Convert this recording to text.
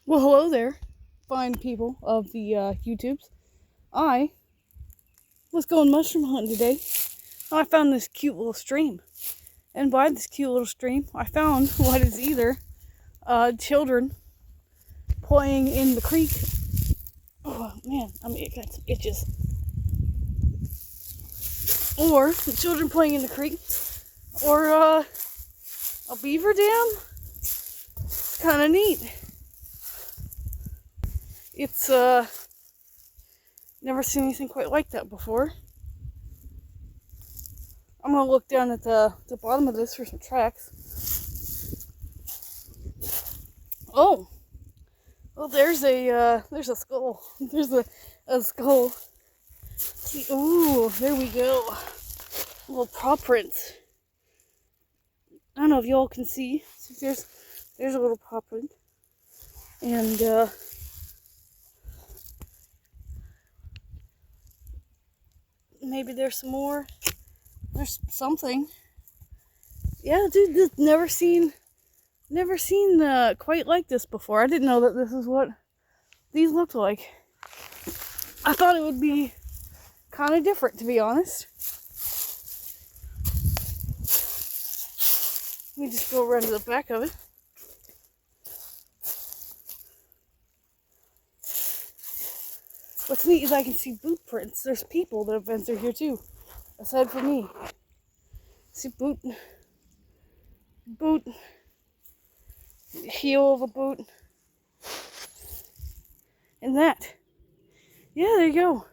Well, hello there, fine people of the YouTubes. I was going mushroom hunting today, and I found this cute little stream. And by this cute little stream, I found what is either children playing in the creek. Oh man, it got some itches. Or the children playing in the creek, or a beaver dam. It's kind of neat. It's never seen anything quite like that before. I'm gonna look down at the bottom of this for some tracks. Oh, there's a skull. There's a skull. See, ooh, there we go. A little paw prints. I don't know if y'all can see. There's a little paw print, and maybe there's some more. There's something. Yeah, dude, never seen quite like this before. I didn't know that this is what these looked like. I thought it would be kind of different, to be honest. Let me just go around to the back of it. What's neat is I can see boot prints. There's people that have been through here too, aside from me. See boot, heel of a boot, and that. Yeah, there you go.